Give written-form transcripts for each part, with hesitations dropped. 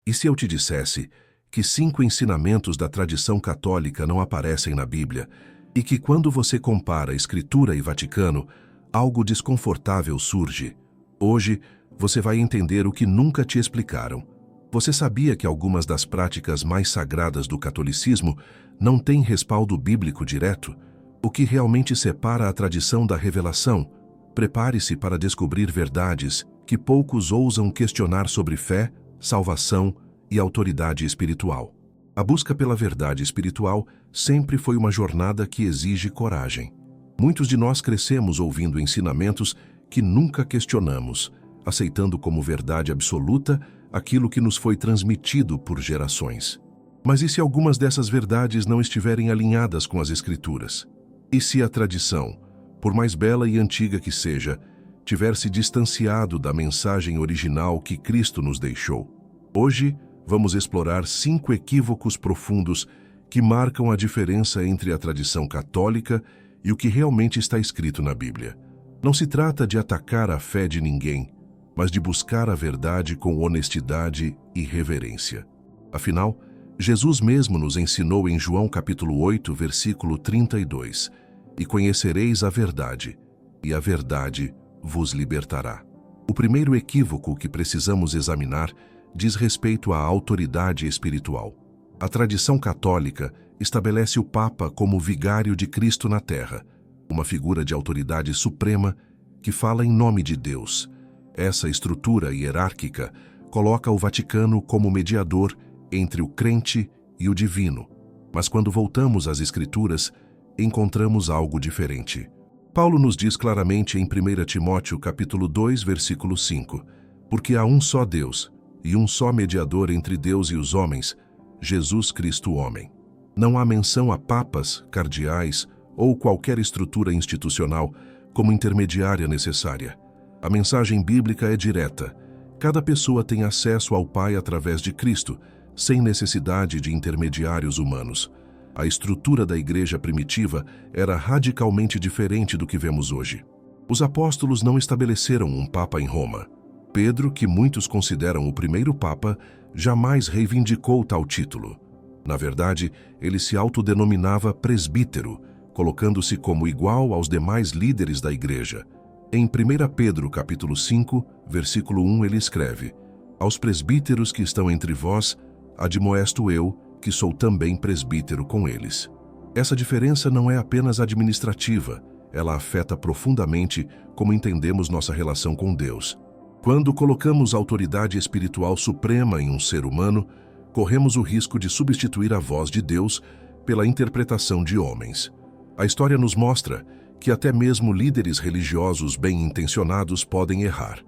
E se eu te dissesse que 5 ensinamentos da tradição católica não aparecem na Bíblia e que quando você compara Escritura e Vaticano, algo desconfortável surge? Hoje, você vai entender o que nunca te explicaram. Você sabia que algumas das práticas mais sagradas do catolicismo não têm respaldo bíblico direto? O que realmente separa a tradição da revelação? Prepare-se para descobrir verdades que poucos ousam questionar sobre fé, salvação e autoridade espiritual. A busca pela verdade espiritual sempre foi uma jornada que exige coragem. Muitos de nós crescemos ouvindo ensinamentos que nunca questionamos, aceitando como verdade absoluta aquilo que nos foi transmitido por gerações. Mas e se algumas dessas verdades não estiverem alinhadas com as Escrituras? E se a tradição, por mais bela e antiga que seja, tiver se distanciado da mensagem original que Cristo nos deixou? Hoje, vamos explorar 5 equívocos profundos que marcam a diferença entre a tradição católica e o que realmente está escrito na Bíblia. Não se trata de atacar a fé de ninguém, mas de buscar a verdade com honestidade e reverência. Afinal, Jesus mesmo nos ensinou em João capítulo 8, versículo 32, "E conhecereis a verdade, e a verdade vos libertará." O primeiro equívoco que precisamos examinar diz respeito à autoridade espiritual. A tradição católica estabelece o Papa como vigário de Cristo na Terra, uma figura de autoridade suprema que fala em nome de Deus. Essa estrutura hierárquica coloca o Vaticano como mediador entre o crente e o divino. Mas quando voltamos às Escrituras, encontramos algo diferente. Paulo nos diz claramente em 1 Timóteo capítulo 2, versículo 5, "Porque há um só Deus e um só mediador entre Deus e os homens, Jesus Cristo homem." Não há menção a papas, cardeais ou qualquer estrutura institucional como intermediária necessária. A mensagem bíblica é direta. Cada pessoa tem acesso ao Pai através de Cristo, sem necessidade de intermediários humanos. A estrutura da igreja primitiva era radicalmente diferente do que vemos hoje. Os apóstolos não estabeleceram um papa em Roma. Pedro, que muitos consideram o primeiro papa, jamais reivindicou tal título. Na verdade, ele se autodenominava presbítero, colocando-se como igual aos demais líderes da igreja. Em 1 Pedro capítulo 5, versículo 1, ele escreve: "Aos presbíteros que estão entre vós, admoesto eu, que sou também presbítero com eles." Essa diferença não é apenas administrativa, ela afeta profundamente como entendemos nossa relação com Deus. Quando colocamos a autoridade espiritual suprema em um ser humano, corremos o risco de substituir a voz de Deus pela interpretação de homens. A história nos mostra que até mesmo líderes religiosos bem-intencionados podem errar.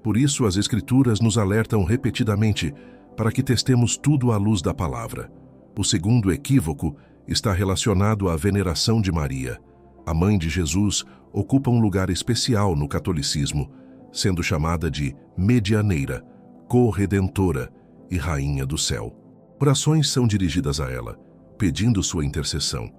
Por isso, as Escrituras nos alertam repetidamente para que testemos tudo à luz da palavra. O segundo equívoco está relacionado à veneração de Maria. A mãe de Jesus ocupa um lugar especial no catolicismo, sendo chamada de medianeira, corredentora e rainha do céu. Orações são dirigidas a ela, pedindo sua intercessão.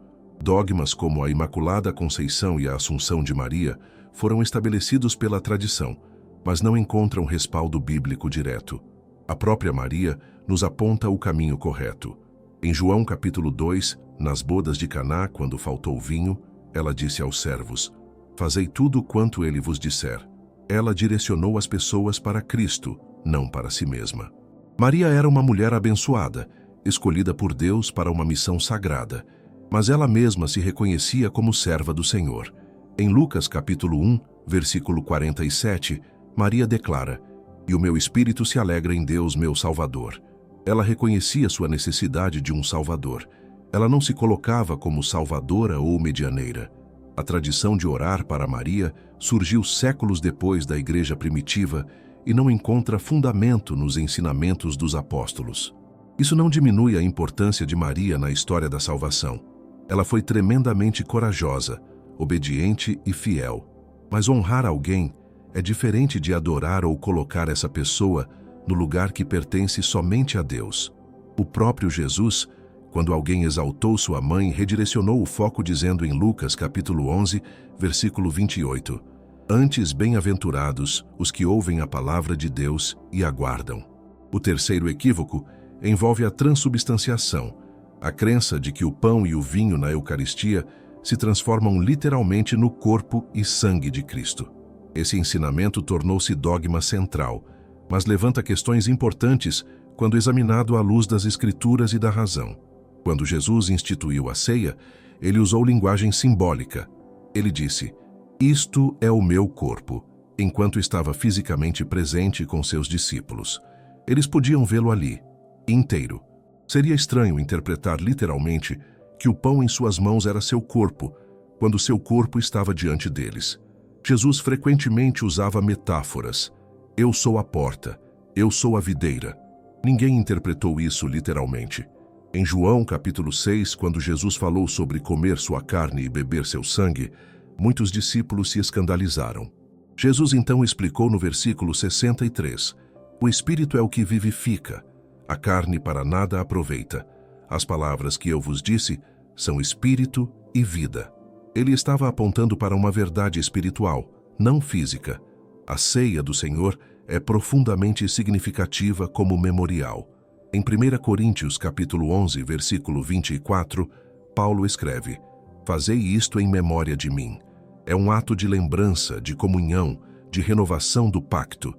Dogmas como a Imaculada Conceição e a Assunção de Maria foram estabelecidos pela tradição, mas não encontram respaldo bíblico direto. A própria Maria nos aponta o caminho correto. Em João capítulo 2, nas bodas de Caná, quando faltou vinho, ela disse aos servos: "Fazei tudo quanto ele vos disser." Ela direcionou as pessoas para Cristo, não para si mesma. Maria era uma mulher abençoada, escolhida por Deus para uma missão sagrada, mas ela mesma se reconhecia como serva do Senhor. Em Lucas capítulo 1, versículo 47, Maria declara: "E o meu espírito se alegra em Deus, meu Salvador." Ela reconhecia sua necessidade de um Salvador. Ela não se colocava como salvadora ou medianeira. A tradição de orar para Maria surgiu séculos depois da igreja primitiva e não encontra fundamento nos ensinamentos dos apóstolos. Isso não diminui a importância de Maria na história da salvação. Ela foi tremendamente corajosa, obediente e fiel. Mas honrar alguém é diferente de adorar ou colocar essa pessoa no lugar que pertence somente a Deus. O próprio Jesus, quando alguém exaltou sua mãe, redirecionou o foco dizendo em Lucas capítulo 11, versículo 28, "Antes bem-aventurados os que ouvem a palavra de Deus e aguardam." O terceiro equívoco envolve a transubstanciação, a crença de que o pão e o vinho na Eucaristia se transformam literalmente no corpo e sangue de Cristo. Esse ensinamento tornou-se dogma central, mas levanta questões importantes quando examinado à luz das Escrituras e da razão. Quando Jesus instituiu a ceia, ele usou linguagem simbólica. Ele disse: "Isto é o meu corpo", enquanto estava fisicamente presente com seus discípulos. Eles podiam vê-lo ali, inteiro. Seria estranho interpretar literalmente que o pão em suas mãos era seu corpo, quando seu corpo estava diante deles. Jesus frequentemente usava metáforas. Eu sou a porta, eu sou a videira. Ninguém interpretou isso literalmente. Em João capítulo 6, quando Jesus falou sobre comer sua carne e beber seu sangue, muitos discípulos se escandalizaram. Jesus então explicou no versículo 63, "O Espírito é o que vivifica, a carne para nada aproveita. As palavras que eu vos disse são Espírito e vida." Ele estava apontando para uma verdade espiritual, não física. A ceia do Senhor é profundamente significativa como memorial. Em 1 Coríntios capítulo 11, versículo 24, Paulo escreve: "Fazei isto em memória de mim." É um ato de lembrança, de comunhão, de renovação do pacto.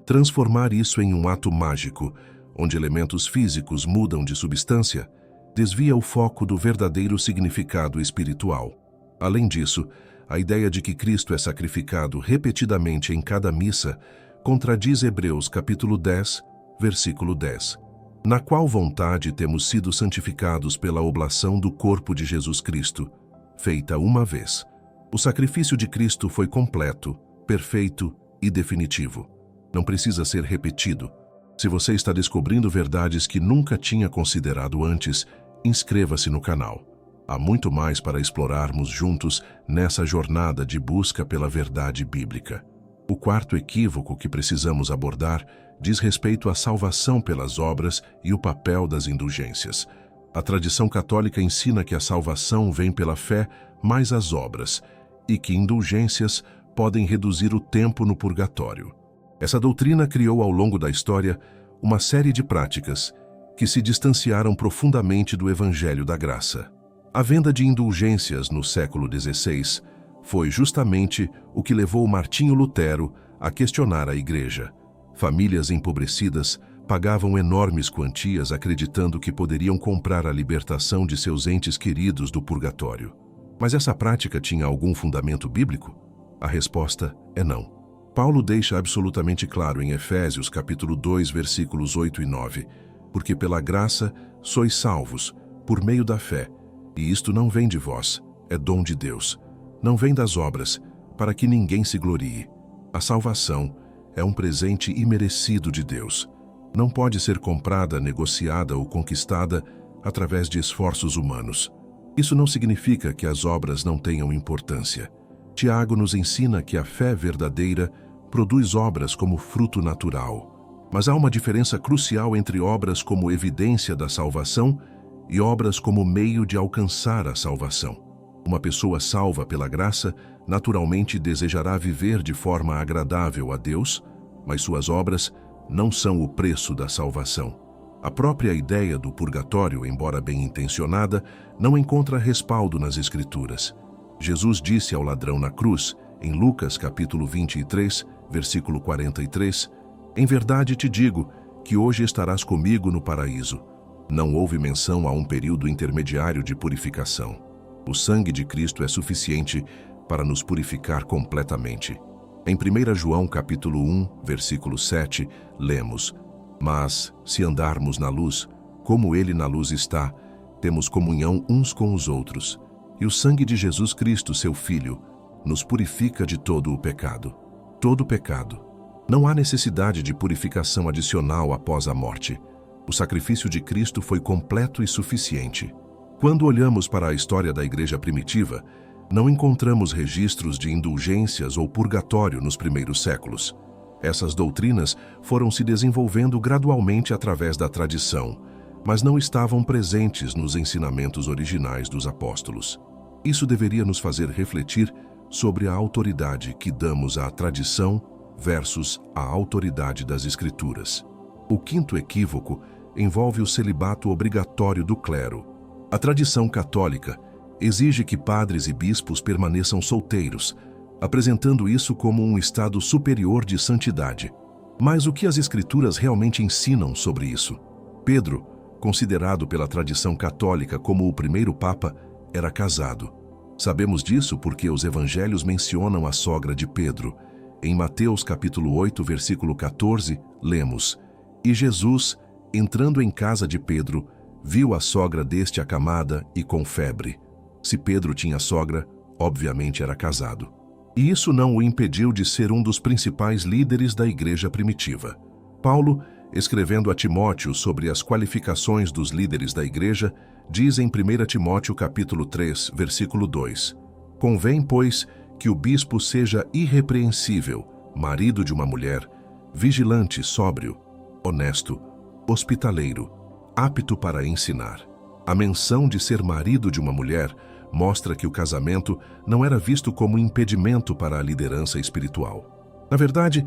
Transformar isso em um ato mágico, onde elementos físicos mudam de substância, desvia o foco do verdadeiro significado espiritual. Além disso, a ideia de que Cristo é sacrificado repetidamente em cada missa contradiz Hebreus capítulo 10, versículo 10. Na qual vontade temos sido santificados pela oblação do corpo de Jesus Cristo, feita uma vez. O sacrifício de Cristo foi completo, perfeito e definitivo. Não precisa ser repetido. Se você está descobrindo verdades que nunca tinha considerado antes, inscreva-se no canal. Há muito mais para explorarmos juntos nessa jornada de busca pela verdade bíblica. O quarto equívoco que precisamos abordar diz respeito à salvação pelas obras e o papel das indulgências. A tradição católica ensina que a salvação vem pela fé mais as obras, e que indulgências podem reduzir o tempo no purgatório. Essa doutrina criou ao longo da história uma série de práticas que se distanciaram profundamente do Evangelho da Graça. A venda de indulgências no século XVI foi justamente o que levou Martinho Lutero a questionar a Igreja. Famílias empobrecidas pagavam enormes quantias acreditando que poderiam comprar a libertação de seus entes queridos do purgatório. Mas essa prática tinha algum fundamento bíblico? A resposta é não. Paulo deixa absolutamente claro em Efésios capítulo 2, versículos 8 e 9, "Porque pela graça sois salvos, por meio da fé, e isto não vem de vós, é dom de Deus. Não vem das obras, para que ninguém se glorie. A salvação é um presente imerecido de Deus. Não pode ser comprada, negociada ou conquistada através de esforços humanos. Isso não significa que as obras não tenham importância. Tiago nos ensina que a fé verdadeira produz obras como fruto natural. Mas há uma diferença crucial entre obras como evidência da salvação e obras como meio de alcançar a salvação. Uma pessoa salva pela graça naturalmente desejará viver de forma agradável a Deus, mas suas obras não são o preço da salvação. A própria ideia do purgatório, embora bem intencionada, não encontra respaldo nas Escrituras. Jesus disse ao ladrão na cruz, em Lucas capítulo 23, versículo 43, "Em verdade te digo que hoje estarás comigo no paraíso." Não houve menção a um período intermediário de purificação. O sangue de Cristo é suficiente para nos purificar completamente. Em 1 João capítulo 1, versículo 7, lemos: "Mas, se andarmos na luz, como Ele na luz está, temos comunhão uns com os outros, e o sangue de Jesus Cristo, seu Filho, nos purifica de todo o pecado." Todo pecado. Não há necessidade de purificação adicional após a morte. O sacrifício de Cristo foi completo e suficiente. Quando olhamos para a história da Igreja primitiva, não encontramos registros de indulgências ou purgatório nos primeiros séculos. Essas doutrinas foram se desenvolvendo gradualmente através da tradição, mas não estavam presentes nos ensinamentos originais dos apóstolos. Isso deveria nos fazer refletir sobre a autoridade que damos à tradição versus a autoridade das Escrituras. O quinto equívoco envolve o celibato obrigatório do clero. A tradição católica exige que padres e bispos permaneçam solteiros, apresentando isso como um estado superior de santidade. Mas o que as Escrituras realmente ensinam sobre isso? Pedro, considerado pela tradição católica como o primeiro papa, era casado. Sabemos disso porque os evangelhos mencionam a sogra de Pedro. Em Mateus capítulo 8, versículo 14, lemos: "E Jesus, entrando em casa de Pedro, viu a sogra deste acamada e com febre." Se Pedro tinha sogra, obviamente era casado. E isso não o impediu de ser um dos principais líderes da igreja primitiva. Paulo, escrevendo a Timóteo sobre as qualificações dos líderes da igreja, diz em 1 Timóteo capítulo 3, versículo 2: "Convém, pois, que o bispo seja irrepreensível, marido de uma mulher, vigilante, sóbrio, honesto, hospitaleiro, apto para ensinar." A menção de ser marido de uma mulher mostra que o casamento não era visto como impedimento para a liderança espiritual. Na verdade,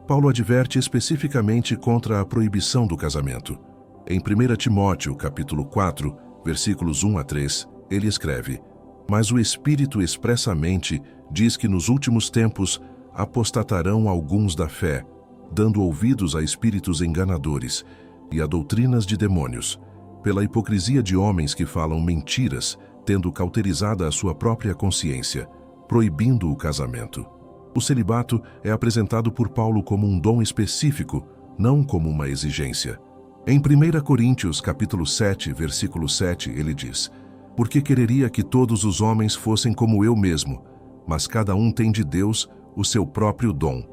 Paulo adverte especificamente contra a proibição do casamento. Em 1 Timóteo, capítulo 4, versículos 1 a 3, ele escreve: "Mas o Espírito expressamente diz que nos últimos tempos apostatarão alguns da fé, dando ouvidos a espíritos enganadores e a doutrinas de demônios, pela hipocrisia de homens que falam mentiras, tendo cauterizada a sua própria consciência, proibindo o casamento." O celibato é apresentado por Paulo como um dom específico, não como uma exigência. Em 1 Coríntios, capítulo 7, versículo 7, ele diz: "Porque quereria que todos os homens fossem como eu mesmo, mas cada um tem de Deus o seu próprio dom,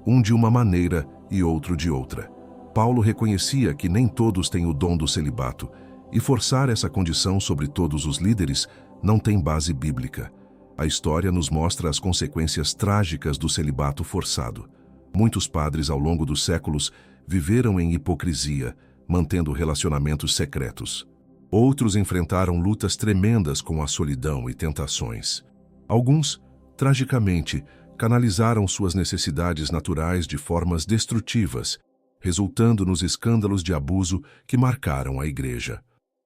um de uma maneira e outro de outra." Paulo reconhecia que nem todos têm o dom do celibato, e forçar essa condição sobre todos os líderes não tem base bíblica. A história nos mostra as consequências trágicas do celibato forçado. Muitos padres ao longo dos séculos viveram em hipocrisia, mantendo relacionamentos secretos. Outros enfrentaram lutas tremendas com a solidão e tentações. Alguns, tragicamente, canalizaram suas necessidades naturais de formas destrutivas, resultando nos escândalos de abuso que marcaram a igreja.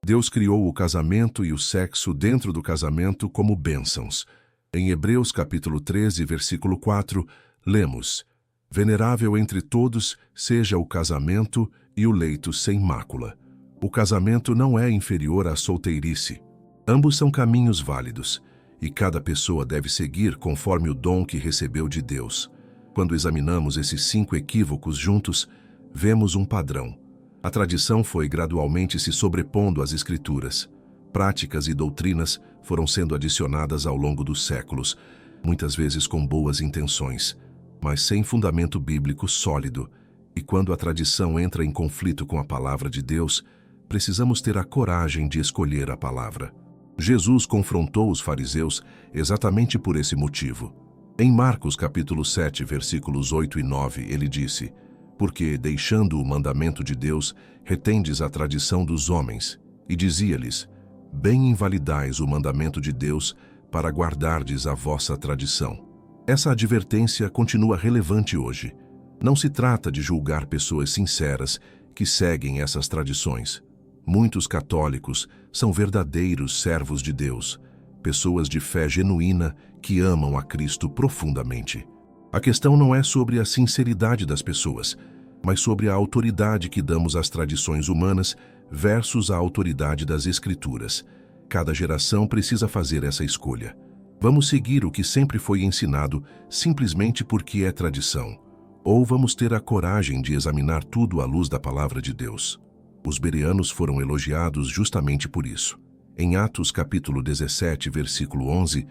Deus criou o casamento e o sexo dentro do casamento como bênçãos. Em Hebreus capítulo 13, versículo 4, lemos: "Venerável entre todos seja o casamento e o leito sem mácula." O casamento não é inferior à solteirice. Ambos são caminhos válidos, e cada pessoa deve seguir conforme o dom que recebeu de Deus. Quando examinamos esses 5 equívocos juntos, vemos um padrão. A tradição foi gradualmente se sobrepondo às Escrituras. Práticas e doutrinas foram sendo adicionadas ao longo dos séculos, muitas vezes com boas intenções, mas sem fundamento bíblico sólido. E quando a tradição entra em conflito com a palavra de Deus, precisamos ter a coragem de escolher a palavra. Jesus confrontou os fariseus exatamente por esse motivo. Em Marcos capítulo 7, versículos 8 e 9, ele disse: "Porque, deixando o mandamento de Deus, retendes a tradição dos homens." E dizia-lhes: "Bem invalidais o mandamento de Deus para guardardes a vossa tradição." Essa advertência continua relevante hoje. Não se trata de julgar pessoas sinceras que seguem essas tradições. Muitos católicos são verdadeiros servos de Deus, pessoas de fé genuína que amam a Cristo profundamente. A questão não é sobre a sinceridade das pessoas, mas sobre a autoridade que damos às tradições humanas versus a autoridade das Escrituras. Cada geração precisa fazer essa escolha. Vamos seguir o que sempre foi ensinado simplesmente porque é tradição, ou vamos ter a coragem de examinar tudo à luz da palavra de Deus? Os bereanos foram elogiados justamente por isso. Em Atos capítulo 17, versículo 11,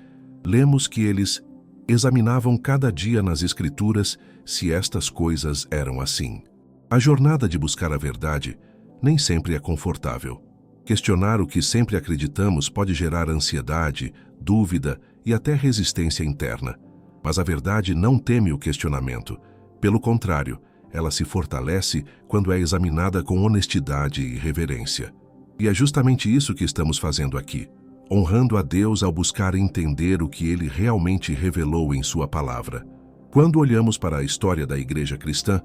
lemos que eles examinavam cada dia nas Escrituras se estas coisas eram assim. A jornada de buscar a verdade nem sempre é confortável. Questionar o que sempre acreditamos pode gerar ansiedade, dúvida e até resistência interna. Mas a verdade não teme o questionamento. Pelo contrário, ela se fortalece quando é examinada com honestidade e reverência. E é justamente isso que estamos fazendo aqui, honrando a Deus ao buscar entender o que Ele realmente revelou em Sua palavra. Quando olhamos para a história da igreja cristã,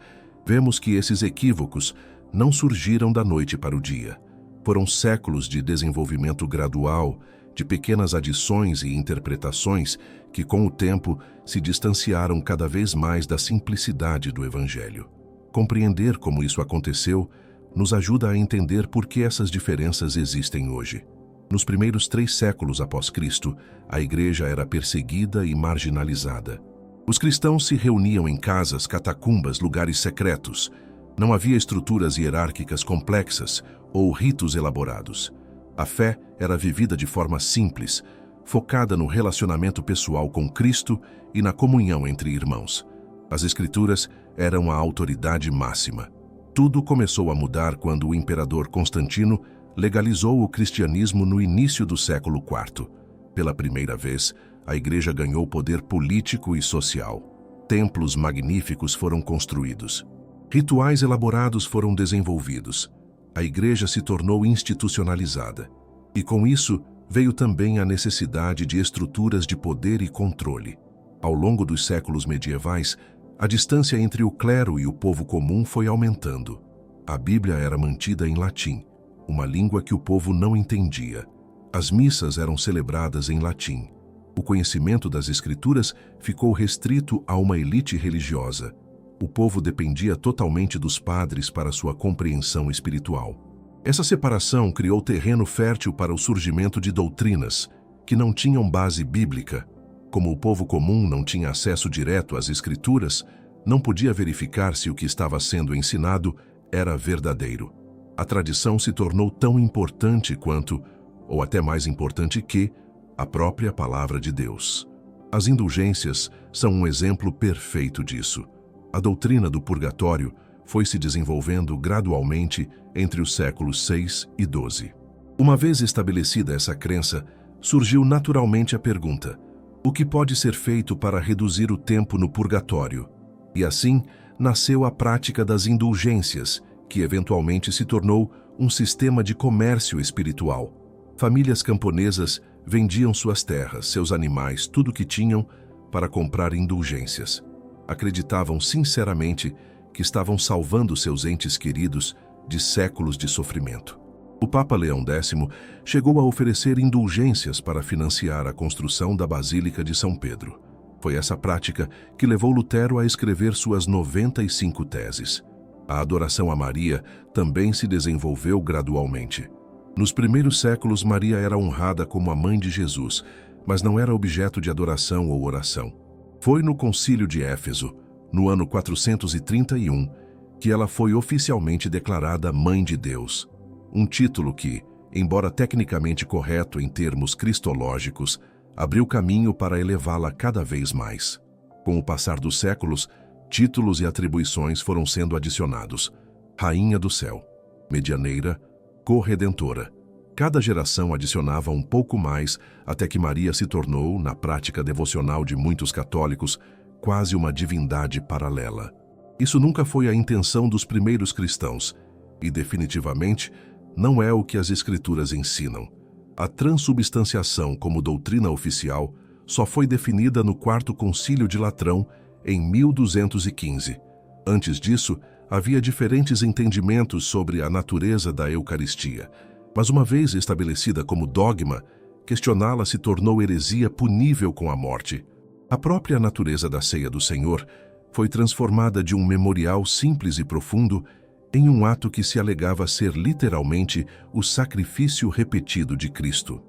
vemos que esses equívocos não surgiram da noite para o dia. Foram séculos de desenvolvimento gradual, de pequenas adições e interpretações que, com o tempo, se distanciaram cada vez mais da simplicidade do Evangelho. Compreender como isso aconteceu nos ajuda a entender por que essas diferenças existem hoje. Nos primeiros 3 séculos após Cristo, a Igreja era perseguida e marginalizada. Os cristãos se reuniam em casas, catacumbas, lugares secretos. Não havia estruturas hierárquicas complexas ou ritos elaborados. A fé era vivida de forma simples, focada no relacionamento pessoal com Cristo e na comunhão entre irmãos. As Escrituras eram a autoridade máxima. Tudo começou a mudar quando o imperador Constantino legalizou o cristianismo no início do século IV. Pela primeira vez, a Igreja ganhou poder político e social. Templos magníficos foram construídos. Rituais elaborados foram desenvolvidos. A Igreja se tornou institucionalizada. E com isso, veio também a necessidade de estruturas de poder e controle. Ao longo dos séculos medievais, a distância entre o clero e o povo comum foi aumentando. A Bíblia era mantida em latim, uma língua que o povo não entendia. As missas eram celebradas em latim. O conhecimento das Escrituras ficou restrito a uma elite religiosa. O povo dependia totalmente dos padres para sua compreensão espiritual. Essa separação criou terreno fértil para o surgimento de doutrinas que não tinham base bíblica. Como o povo comum não tinha acesso direto às Escrituras, não podia verificar se o que estava sendo ensinado era verdadeiro. A tradição se tornou tão importante quanto, ou até mais importante que, a própria palavra de Deus. As indulgências são um exemplo perfeito disso. A doutrina do purgatório foi se desenvolvendo gradualmente entre os séculos 6 e 12. Uma vez estabelecida essa crença, surgiu naturalmente a pergunta: o que pode ser feito para reduzir o tempo no purgatório? E assim, nasceu a prática das indulgências, que eventualmente se tornou um sistema de comércio espiritual. Famílias camponesas vendiam suas terras, seus animais, tudo o que tinham, para comprar indulgências. Acreditavam sinceramente que estavam salvando seus entes queridos de séculos de sofrimento. O Papa Leão X chegou a oferecer indulgências para financiar a construção da Basílica de São Pedro. Foi essa prática que levou Lutero a escrever suas 95 teses. A adoração a Maria também se desenvolveu gradualmente. Nos primeiros séculos, Maria era honrada como a mãe de Jesus, mas não era objeto de adoração ou oração. Foi no Concílio de Éfeso, no ano 431, que ela foi oficialmente declarada Mãe de Deus. Um título que, embora tecnicamente correto em termos cristológicos, abriu caminho para elevá-la cada vez mais. Com o passar dos séculos, títulos e atribuições foram sendo adicionados: Rainha do Céu, Medianeira, Corredentora. Cada geração adicionava um pouco mais, até que Maria se tornou, na prática devocional de muitos católicos, quase uma divindade paralela. Isso nunca foi a intenção dos primeiros cristãos, e definitivamente não é o que as Escrituras ensinam. A transubstanciação como doutrina oficial só foi definida no Quarto Concílio de Latrão, em 1215. Antes disso, havia diferentes entendimentos sobre a natureza da Eucaristia, mas uma vez estabelecida como dogma, questioná-la se tornou heresia punível com a morte. A própria natureza da ceia do Senhor foi transformada de um memorial simples e profundo em um ato que se alegava ser literalmente o sacrifício repetido de Cristo.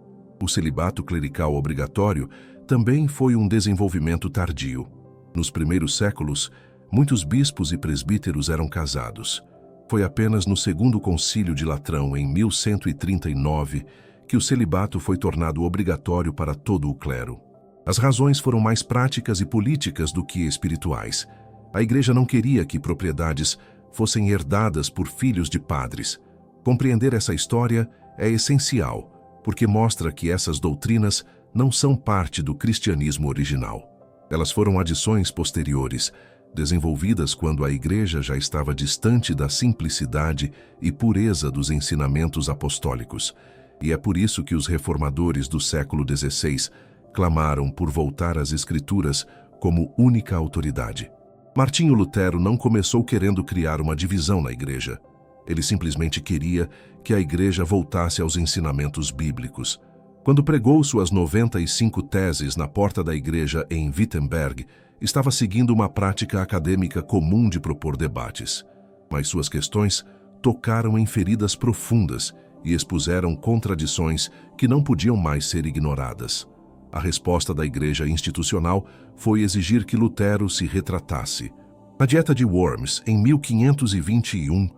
O celibato clerical obrigatório também foi um desenvolvimento tardio. Nos primeiros séculos, muitos bispos e presbíteros eram casados. Foi apenas no Segundo Concílio de Latrão, em 1139, que o celibato foi tornado obrigatório para todo o clero. As razões foram mais práticas e políticas do que espirituais. A Igreja não queria que propriedades fossem herdadas por filhos de padres. Compreender essa história é essencial, porque mostra que essas doutrinas não são parte do cristianismo original. Elas foram adições posteriores, desenvolvidas quando a Igreja já estava distante da simplicidade e pureza dos ensinamentos apostólicos. E é por isso que os reformadores do século XVI clamaram por voltar às Escrituras como única autoridade. Martinho Lutero não começou querendo criar uma divisão na Igreja. Ele simplesmente queria que a igreja voltasse aos ensinamentos bíblicos. Quando pregou suas 95 teses na porta da igreja em Wittenberg, estava seguindo uma prática acadêmica comum de propor debates. Mas suas questões tocaram em feridas profundas e expuseram contradições que não podiam mais ser ignoradas. A resposta da igreja institucional foi exigir que Lutero se retratasse. Na Dieta de Worms, em 1521,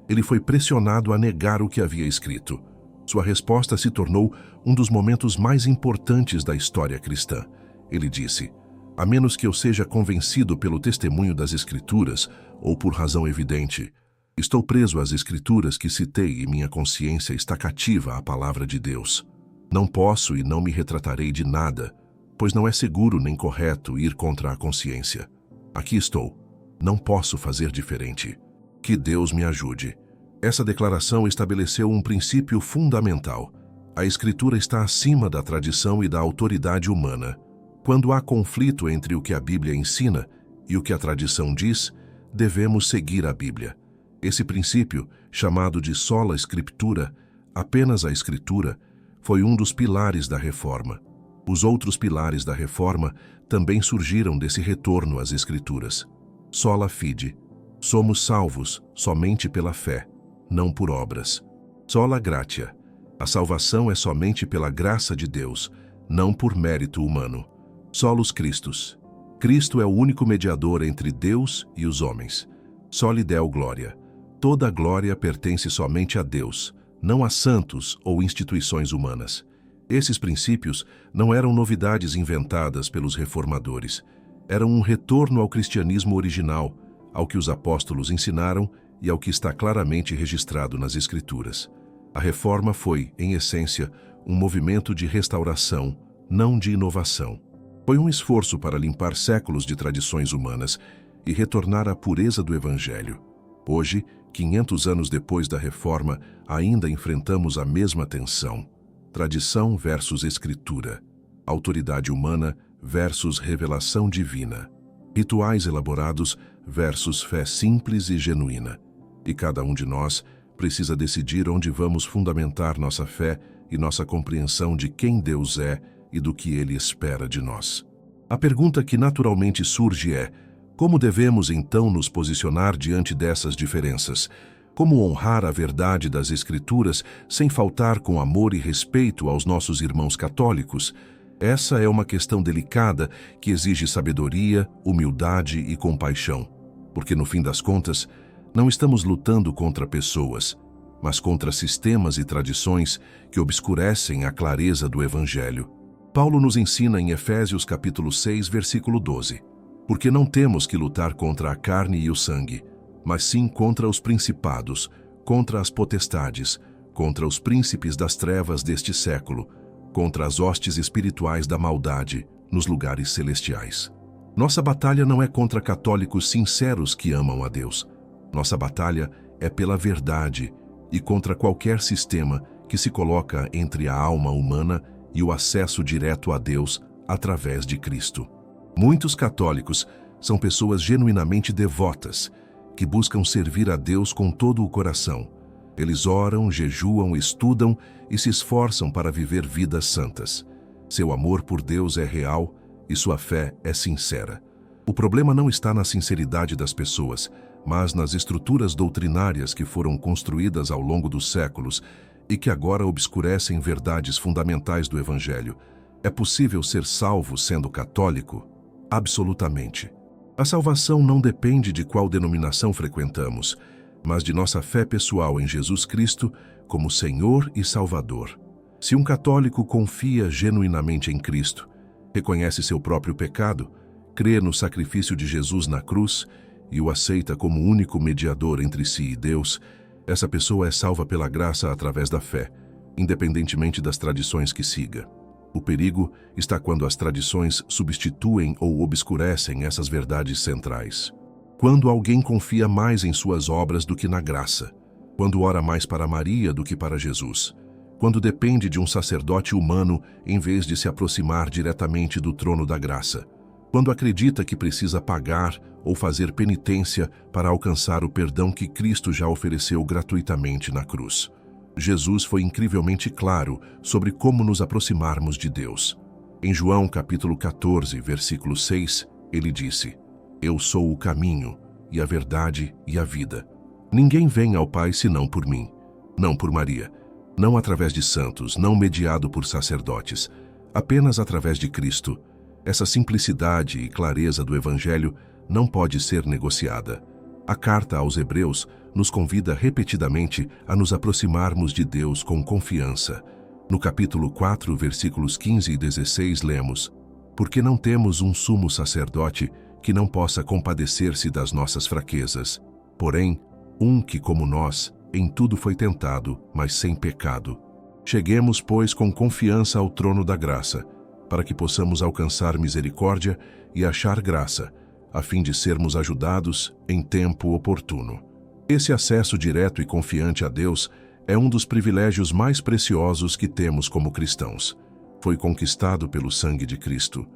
ele foi pressionado a negar o que havia escrito. Sua resposta se tornou um dos momentos mais importantes da história cristã. Ele disse: "A menos que eu seja convencido pelo testemunho das Escrituras ou por razão evidente, estou preso às Escrituras que citei e minha consciência está cativa à palavra de Deus. Não posso e não me retratarei de nada, pois não é seguro nem correto ir contra a consciência. Aqui estou. Não posso fazer diferente. Que Deus me ajude." Essa declaração estabeleceu um princípio fundamental. A Escritura está acima da tradição e da autoridade humana. Quando há conflito entre o que a Bíblia ensina e o que a tradição diz, devemos seguir a Bíblia. Esse princípio, chamado de sola scriptura, apenas a Escritura, foi um dos pilares da Reforma. Os outros pilares da Reforma também surgiram desse retorno às Escrituras. Sola fide. Somos salvos somente pela fé, não por obras. Sola gratia. A salvação é somente pela graça de Deus, não por mérito humano. Solus Christus. Cristo é o único mediador entre Deus e os homens. Soli Deo Gloria. Toda a glória pertence somente a Deus, não a santos ou instituições humanas. Esses princípios não eram novidades inventadas pelos reformadores. Eram um retorno ao cristianismo original, ao que os apóstolos ensinaram e ao que está claramente registrado nas Escrituras. A Reforma foi, em essência, um movimento de restauração, não de inovação. Foi um esforço para limpar séculos de tradições humanas e retornar à pureza do Evangelho. Hoje, 500 anos depois da Reforma, ainda enfrentamos a mesma tensão. Tradição versus Escritura. Autoridade humana versus revelação divina. Rituais elaborados versus fé simples e genuína. E cada um de nós precisa decidir onde vamos fundamentar nossa fé e nossa compreensão de quem Deus é e do que Ele espera de nós. A pergunta que naturalmente surge é: como devemos então nos posicionar diante dessas diferenças? Como honrar a verdade das Escrituras sem faltar com amor e respeito aos nossos irmãos católicos? Essa é uma questão delicada que exige sabedoria, humildade e compaixão. Porque, no fim das contas, não estamos lutando contra pessoas, mas contra sistemas e tradições que obscurecem a clareza do Evangelho. Paulo nos ensina em Efésios capítulo 6, versículo 12. Porque não temos que lutar contra a carne e o sangue, mas sim contra os principados, contra as potestades, contra os príncipes das trevas deste século, contra as hostes espirituais da maldade nos lugares celestiais. Nossa batalha não é contra católicos sinceros que amam a Deus. Nossa batalha é pela verdade e contra qualquer sistema que se coloca entre a alma humana e o acesso direto a Deus através de Cristo. Muitos católicos são pessoas genuinamente devotas, que buscam servir a Deus com todo o coração. Eles oram, jejuam, estudam e se esforçam para viver vidas santas. Seu amor por Deus é real e sua fé é sincera. O problema não está na sinceridade das pessoas, mas nas estruturas doutrinárias que foram construídas ao longo dos séculos e que agora obscurecem verdades fundamentais do Evangelho. É possível ser salvo sendo católico? Absolutamente. A salvação não depende de qual denominação frequentamos, mas de nossa fé pessoal em Jesus Cristo como Senhor e Salvador. Se um católico confia genuinamente em Cristo, reconhece seu próprio pecado, crê no sacrifício de Jesus na cruz e o aceita como único mediador entre si e Deus, essa pessoa é salva pela graça através da fé, independentemente das tradições que siga. O perigo está quando as tradições substituem ou obscurecem essas verdades centrais. Quando alguém confia mais em suas obras do que na graça, quando ora mais para Maria do que para Jesus, quando depende de um sacerdote humano em vez de se aproximar diretamente do trono da graça, quando acredita que precisa pagar ou fazer penitência para alcançar o perdão que Cristo já ofereceu gratuitamente na cruz. Jesus foi incrivelmente claro sobre como nos aproximarmos de Deus. Em João capítulo 14, versículo 6, ele disse: Eu sou o caminho, e a verdade e a vida. Ninguém vem ao Pai senão por mim, não por Maria, não através de santos, não mediado por sacerdotes, apenas através de Cristo. Essa simplicidade e clareza do Evangelho não pode ser negociada. A carta aos Hebreus nos convida repetidamente a nos aproximarmos de Deus com confiança. No capítulo 4, versículos 15 e 16, lemos: Porque não temos um sumo sacerdote que não possa compadecer-se das nossas fraquezas, porém, um que, como nós, em tudo foi tentado, mas sem pecado. Cheguemos, pois, com confiança ao trono da graça, para que possamos alcançar misericórdia e achar graça, a fim de sermos ajudados em tempo oportuno. Esse acesso direto e confiante a Deus é um dos privilégios mais preciosos que temos como cristãos. Foi conquistado pelo sangue de Cristo.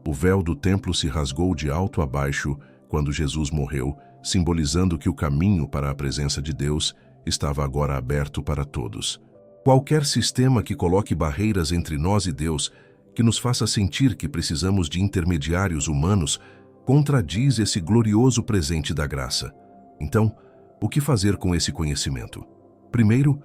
O véu do templo se rasgou de alto a baixo quando Jesus morreu, simbolizando que o caminho para a presença de Deus estava agora aberto para todos. Qualquer sistema que coloque barreiras entre nós e Deus, que nos faça sentir que precisamos de intermediários humanos, contradiz esse glorioso presente da graça. Então, o que fazer com esse conhecimento? Primeiro,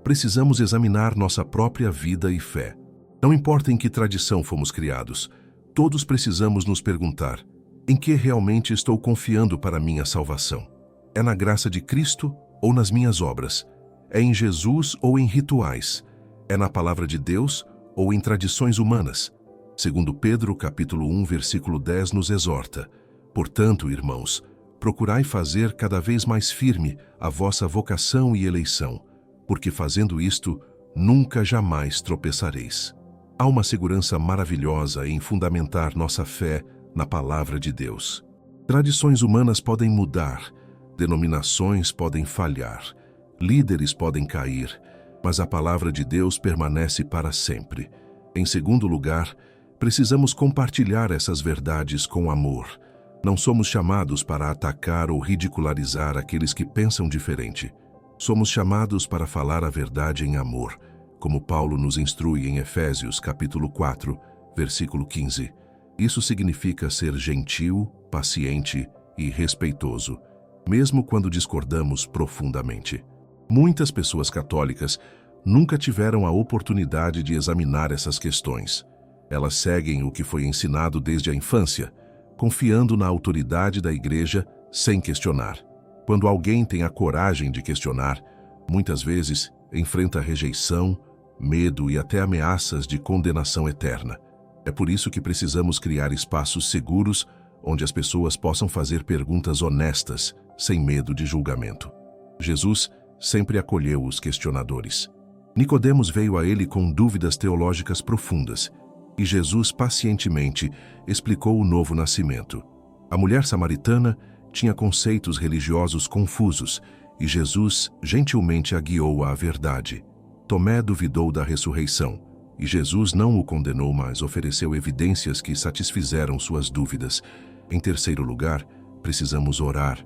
precisamos examinar nossa própria vida e fé. Não importa em que tradição fomos criados, todos precisamos nos perguntar: em que realmente estou confiando para minha salvação? É na graça de Cristo ou nas minhas obras? É em Jesus ou em rituais? É na palavra de Deus ou em tradições humanas? Segundo Pedro, capítulo 1, versículo 10, nos exorta: Portanto, irmãos, procurai fazer cada vez mais firme a vossa vocação e eleição, porque fazendo isto, nunca jamais tropeçareis. Há uma segurança maravilhosa em fundamentar nossa fé na palavra de Deus. Tradições humanas podem mudar, denominações podem falhar, líderes podem cair, mas a palavra de Deus permanece para sempre. Em segundo lugar, precisamos compartilhar essas verdades com amor. Não somos chamados para atacar ou ridicularizar aqueles que pensam diferente. Somos chamados para falar a verdade em amor, como Paulo nos instrui em Efésios, capítulo 4, versículo 15. Isso significa ser gentil, paciente e respeitoso, mesmo quando discordamos profundamente. Muitas pessoas católicas nunca tiveram a oportunidade de examinar essas questões. Elas seguem o que foi ensinado desde a infância, confiando na autoridade da Igreja sem questionar. Quando alguém tem a coragem de questionar, muitas vezes enfrenta rejeição, medo e até ameaças de condenação eterna. É por isso que precisamos criar espaços seguros onde as pessoas possam fazer perguntas honestas, sem medo de julgamento. Jesus sempre acolheu os questionadores. Nicodemos veio a ele com dúvidas teológicas profundas, e Jesus pacientemente explicou o novo nascimento. A mulher samaritana tinha conceitos religiosos confusos, e Jesus gentilmente a guiou à verdade. Tomé duvidou da ressurreição, e Jesus não o condenou, mas ofereceu evidências que satisfizeram suas dúvidas. Em terceiro lugar, precisamos orar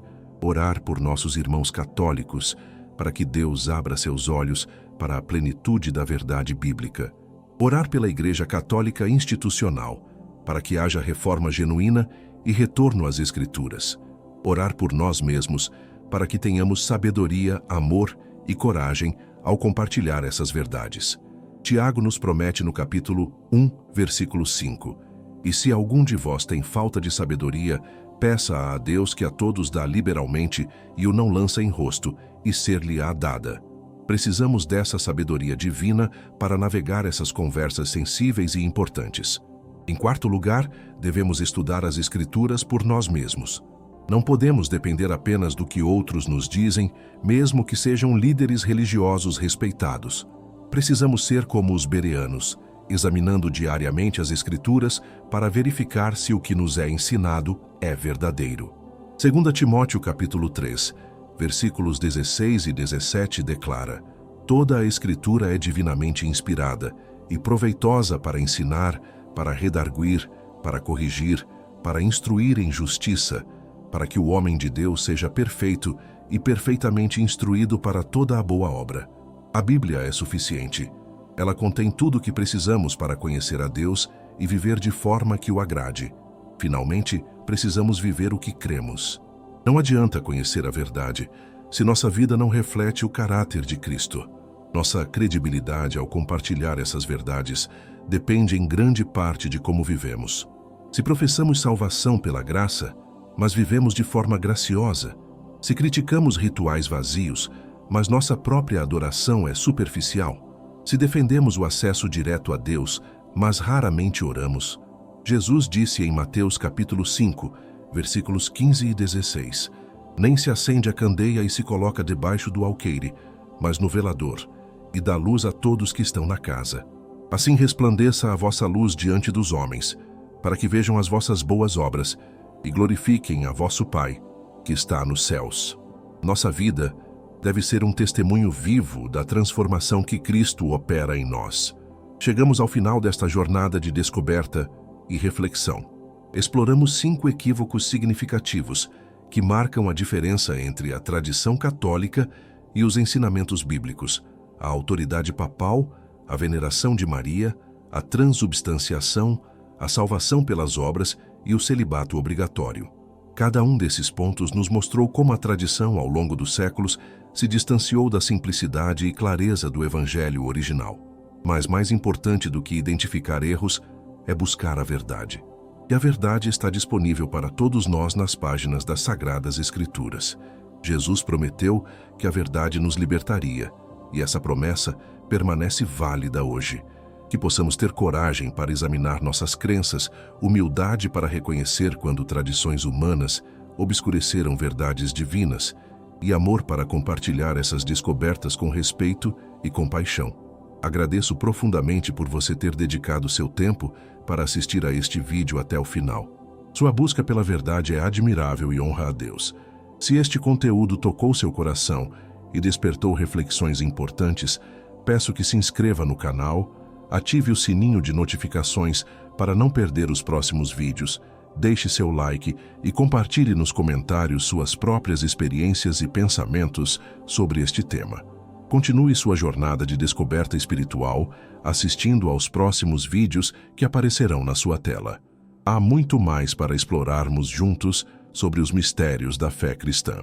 por nossos irmãos católicos, para que Deus abra seus olhos para a plenitude da verdade bíblica. Orar pela Igreja Católica institucional, para que haja reforma genuína e retorno às Escrituras. Orar por nós mesmos, para que tenhamos sabedoria, amor e coragem ao compartilhar essas verdades. Tiago nos promete no capítulo 1, versículo 5: E se algum de vós tem falta de sabedoria, peça a Deus que a todos dá liberalmente e o não lança em rosto, e ser-lhe-á dada. Precisamos dessa sabedoria divina para navegar essas conversas sensíveis e importantes. Em quarto lugar, devemos estudar as Escrituras por nós mesmos. Não podemos depender apenas do que outros nos dizem, mesmo que sejam líderes religiosos respeitados. Precisamos ser como os bereanos, examinando diariamente as Escrituras para verificar se o que nos é ensinado é verdadeiro. 2 Timóteo capítulo 3, versículos 16 e 17 declara: Toda a Escritura é divinamente inspirada e proveitosa para ensinar, para redarguir, para corrigir, para instruir em justiça, para que o homem de Deus seja perfeito e perfeitamente instruído para toda a boa obra. A Bíblia é suficiente. Ela contém tudo o que precisamos para conhecer a Deus e viver de forma que o agrade. Finalmente, precisamos viver o que cremos. Não adianta conhecer a verdade se nossa vida não reflete o caráter de Cristo. Nossa credibilidade ao compartilhar essas verdades depende em grande parte de como vivemos. Se professamos salvação pela graça, mas vivemos de forma graciosa, se criticamos rituais vazios, mas nossa própria adoração é superficial, se defendemos o acesso direto a Deus, mas raramente oramos. Jesus disse em Mateus capítulo 5, versículos 15 e 16, nem se acende a candeia e se coloca debaixo do alqueire, mas no velador, e dá luz a todos que estão na casa. Assim resplandeça a vossa luz diante dos homens, para que vejam as vossas boas obras e glorifiquem a vosso Pai, que está nos céus. Nossa vida deve ser um testemunho vivo da transformação que Cristo opera em nós. Chegamos ao final desta jornada de descoberta e reflexão. Exploramos 5 equívocos significativos que marcam a diferença entre a tradição católica e os ensinamentos bíblicos, a autoridade papal, a veneração de Maria, a transubstanciação, a salvação pelas obras e o celibato obrigatório. Cada um desses pontos nos mostrou como a tradição, ao longo dos séculos, se distanciou da simplicidade e clareza do Evangelho original. Mas mais importante do que identificar erros é buscar a verdade. E a verdade está disponível para todos nós nas páginas das Sagradas Escrituras. Jesus prometeu que a verdade nos libertaria, e essa promessa permanece válida hoje. Que possamos ter coragem para examinar nossas crenças, humildade para reconhecer quando tradições humanas obscureceram verdades divinas e amor para compartilhar essas descobertas com respeito e compaixão. Agradeço profundamente por você ter dedicado seu tempo para assistir a este vídeo até o final. Sua busca pela verdade é admirável e honra a Deus. Se este conteúdo tocou seu coração e despertou reflexões importantes, peço que se inscreva no canal, ative o sininho de notificações para não perder os próximos vídeos, deixe seu like e compartilhe nos comentários suas próprias experiências e pensamentos sobre este tema. Continue sua jornada de descoberta espiritual assistindo aos próximos vídeos que aparecerão na sua tela. Há muito mais para explorarmos juntos sobre os mistérios da fé cristã.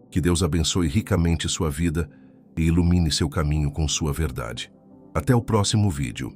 Que Deus abençoe ricamente sua vida e ilumine seu caminho com sua verdade. Até o próximo vídeo.